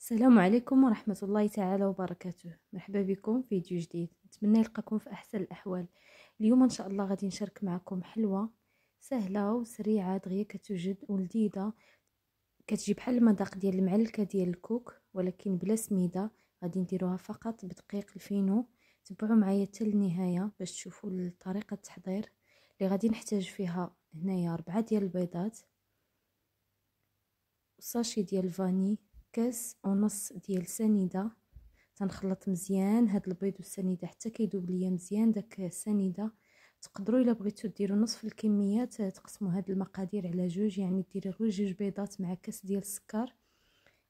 السلام عليكم ورحمة الله تعالى وبركاته. مرحبا بكم في فيديو جديد. نتمنى يلقاكم في أحسن الأحوال. اليوم إن شاء الله غادي نشارك معكم حلوة سهلة وسريعة دغيا كتوجد ولذيذة، كتجي بحال المذاق ديال المعلكة ديال الكوك ولكن بلا سميدة. غادي نديروها فقط بدقيق الفينو. تبعوا معايا حتى للنهاية باش تشوفوا طريقة التحضير. اللي غادي نحتاج فيها هنايا 4 ديال البيضات، وساشي ديال الفاني، كاس ونص ديال سنيده. تنخلط مزيان هاد البيض والسنيده حتى كيذوب ليا مزيان داك السنيده. تقدروا الا بغيتوا ديروا نصف الكميات تقسموا هاد المقادير على جوج، يعني ديروا غير جوج بيضات مع كاس ديال السكر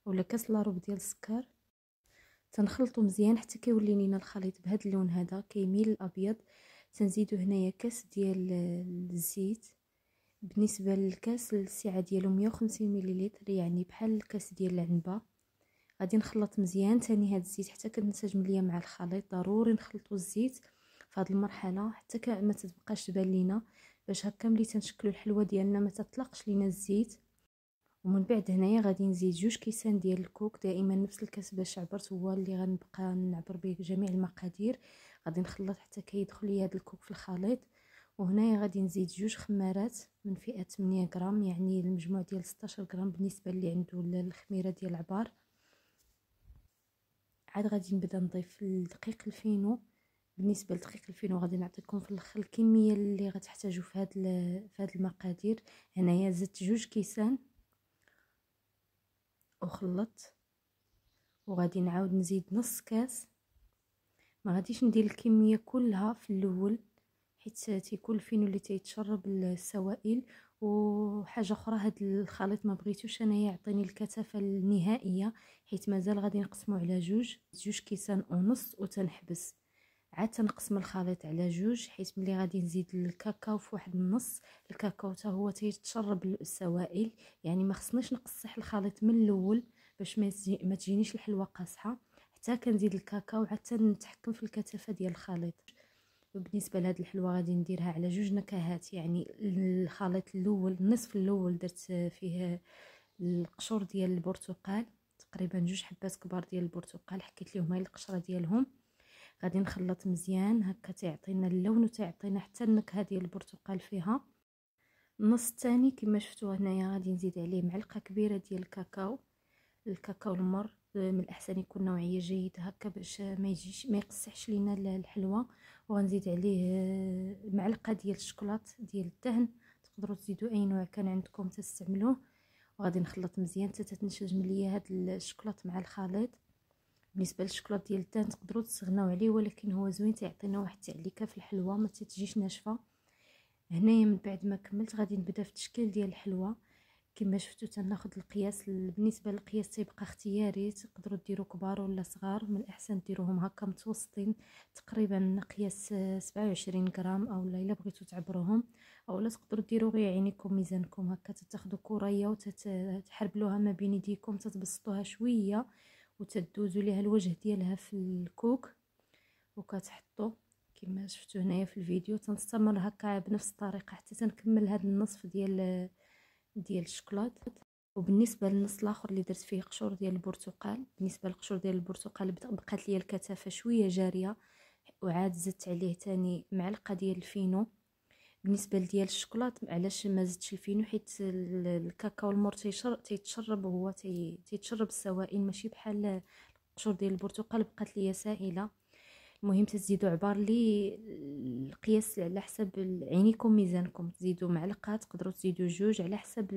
ولا كاس لاروب ديال السكر. تنخلطوا مزيان حتى كيولي لينا الخليط بهذا اللون هذا كيميل الابيض. تنزيدوا هنايا كاس ديال الزيت. بالنسبه للكاس السعه ديالو 150 مليلتر، يعني بحال الكاس ديال العنبه. غادي نخلط مزيان تاني هاد الزيت حتى كتنسجم ليا مع الخليط. ضروري نخلطوا الزيت في هاد المرحله حتى ما تبقاش تبان لينا، باش هكا ملي تنشكلوا الحلوه ديالنا ما تطلقش لينا الزيت. ومن بعد هنايا غادي نزيد 2 كيسان ديال الكوك، دائما نفس الكاس باش عبرت هو اللي غنبقى نعبر به جميع المقادير. غادي نخلط حتى كيدخل ليا هاد الكوك في الخليط. وهنايا غادي نزيد 2 خمارات من فئه 8 غرام، يعني المجموع ديال 16 غرام بالنسبه اللي عنده الخميره ديال العبار. عاد غادي نبدا نضيف الدقيق الفينو. بالنسبه لدقيق الفينو غادي نعطيكم في الاخر الكميه اللي غتحتاجوا في هاد المقادير. هنايا زدت 2 كيسان وخلطت، وغادي نعاود نزيد نص كاس. ما غاديش ندير الكميه كلها في الاول حيت تيكون الفينو اللي تيتشرب السوائل. وحاجه اخرى، هاد الخليط ما بغيتوش انايا يعطيني الكثافه النهائيه، حيت مازال غادي نقسمو على جوج كيسان ونص وتنحبس. عاد تنقسم الخليط على جوج، حيت ملي غادي نزيد الكاكاو في واحد النص. الكاكاو حتى هو تيتشرب السوائل، يعني ما خصنيش نقصح الخليط من الاول باش ما تجينيش الحلوه قاصحه. حتى كنزيد الكاكاو حتى نتحكم في الكثافه ديال الخليط. وبالنسبه لهاد الحلوه غادي نديرها على جوج نكهات، يعني الخليط الاول النصف الاول درت فيه القشور ديال البرتقال، تقريبا 2 حبات كبار ديال البرتقال، حكيت لهم هاي القشره ديالهم. غادي نخلط مزيان هكا تيعطينا اللون وتيعطينا حتى النكهه ديال البرتقال فيها. النص الثاني كما شفتوا هنايا غادي نزيد عليه معلقه كبيره ديال الكاكاو المر. من الاحسن يكون نوعيه جيده هكا باش ما يقصحش لينا الحلوه. وغنزيد عليه معلقه ديال الشوكولات ديال الدهن، تقدروا تزيدوا اي نوع كان عندكم تستعملوه. وغادي نخلط مزيان حتى تنسجم ليا هاد الشوكولات مع الخليط. بالنسبه للشوكولات ديال الدهن تقدروا تستغناو عليه، ولكن هو زوين تيعطينا واحد التعليكه في الحلوه ما تجيش ناشفه. هنايا من بعد ما كملت غادي نبدا في التشكيل ديال الحلوه. كما شفتوا تناخذ القياس. بالنسبه للقياس تيبقى اختياري، تقدروا ديروا كبار ولا صغار، من الاحسن ديروهم هكا متوسطين، تقريبا قياس 27 غرام، او الا بغيتوا تعبروهم او لا تقدروا ديروا غير عينيكم ميزانكم هكا. تاخذوا كريه وتحربلوها ما بين يديكم، تتبسطوها شويه وتدوزوا ليها الوجه ديالها في الكوك وكتحطوا كما شفتوا هنايا في الفيديو. تنستمر هكا بنفس الطريقه حتى تنكمل هذا النصف ديال الشوكولات. وبالنسبه للنص الاخر اللي درت فيه قشور ديال البرتقال، بالنسبه للقشور ديال البرتقال بقات لي الكثافه شويه جاريه، وعاد زدت عليه تاني معلقه ديال الفينو. بالنسبه لديال الشوكولات علاش ما زدتش الفينو؟ حيت الكاكاو المر تيتشرب، وهو تيتشرب السوائل ماشي بحال القشور ديال البرتقال بقات لي سائله. المهم تزيدوا عبار لي القياس على حسب عينيكم ميزانكم. تزيدوا معلقه، تقدروا تزيدوا جوج على حسب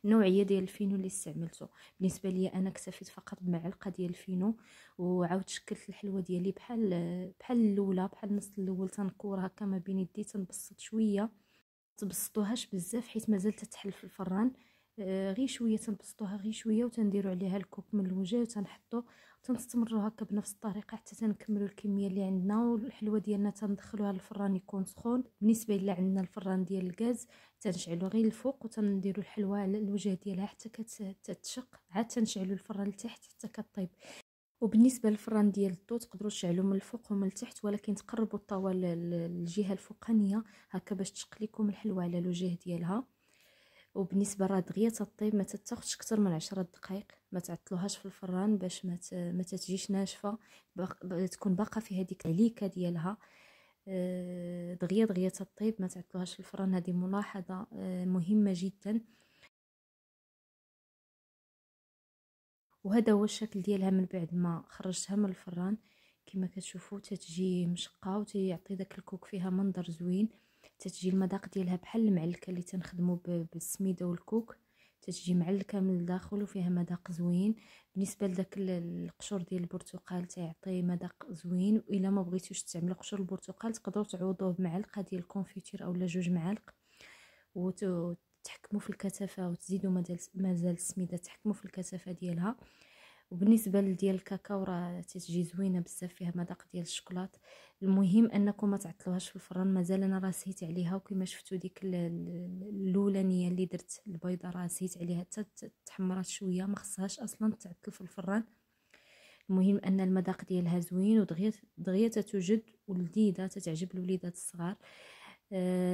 النوعيه ديال الفينو اللي استعملته. بالنسبه لي انا اكتفيت فقط بمعلقه ديال الفينو، وعاود شكلت الحلوه ديالي بحال الاولى، بحال النص الاول. تنكور هكا ما بين يدي، تنبسط شويه، تبسطوهاش بزاف حيت مازال تتحل في الفران. غير شويه تنبسطوها غير شويه، وتنديروا عليها الكوك من الوجه وتنحطوا. تنستمروا هكا بنفس الطريقه حتى تنكملوا الكميه اللي عندنا. والحلوه ديالنا تندخلوها للفران يكون سخون. بالنسبه الا عندنا الفران ديال الغاز تنشعلوا غير الفوق وتنديروا الحلوه على الوجه ديالها حتى كتشق. عاد تنشعلوا الفران لتحت حتى كطيب. وبالنسبه للفران ديال الضو تقدروا تشعلوا من الفوق ومن التحت، ولكن تقربوا الطاوه للجهه الفوقانيه هكا باش تشق لكم الحلوه على الوجه ديالها. وبالنسبه راه دغيا تطيب، ما تاخذش اكثر من 10 دقائق، ما تعطلوهاش في الفران باش ما تجيش ناشفه، تكون باقا في هذيك العليكه ديالها. دغيا دغيا تطيب، ما تعطلوهاش في الفران. هذه ملاحظه مهمه جدا. وهذا هو الشكل ديالها من بعد ما خرجتها من الفران. كما كتشوفوا تتجي مشقه وتيعطي داك الكوك فيها منظر زوين. تتجي المذاق ديالها بحال المعلكه اللي تنخدموا بالسميده والكوك، تتجي معلكه من الداخل وفيها مذاق زوين. بالنسبه لذاك القشور ديال البرتقال تيعطي مذاق زوين. والا ما بغيتوش تعملوا قشور البرتقال تقدروا تعوضوه بمعلقه ديال الكونفيتير اولا 2 معالق، وتحكموا في الكثافه وتزيدوا مازال السميده تحكموا في الكثافه ديالها. وبالنسبه ديال الكاكاو راه تتجي زوينه بزاف، فيها مذاق ديال الشوكولات. المهم انكم ما تعطلوهاش في الفران. مازال انا راه سهيت عليها، وكما شفتوا ديك الاولانيه اللي درت البيضه راه سهيت عليها حتى تحمرات شويه، ما خصهاش اصلا تعطل في الفران. المهم ان المذاق ديالها زوين ودغيا دغيا تتوجد ولذيذه تتعجب الوليدات الصغار.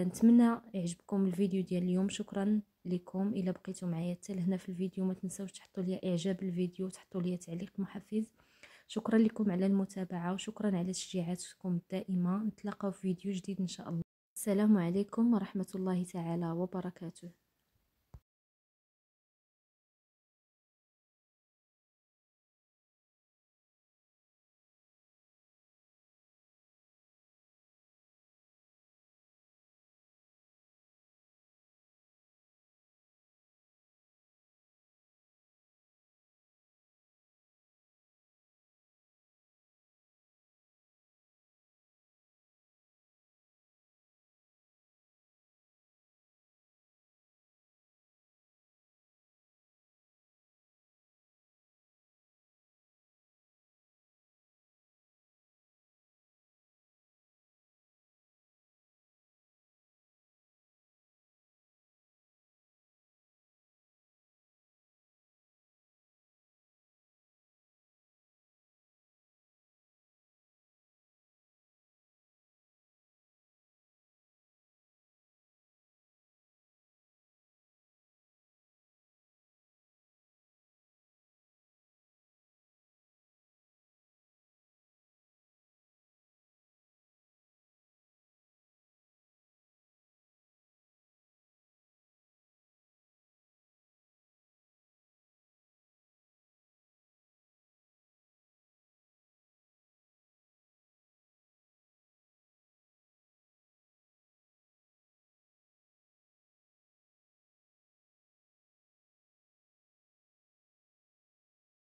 نتمنى يعجبكم الفيديو ديال اليوم. شكرا لكم الا بقيتوا معايا حتى لهنا في الفيديو. ما تنساوش تحطوا لي اعجاب الفيديو وتحطوا لي تعليق محفز. شكرا لكم على المتابعه وشكرا على تشجيعاتكم الدائمه. نتلاقاو في فيديو جديد ان شاء الله. السلام عليكم ورحمه الله تعالى وبركاته.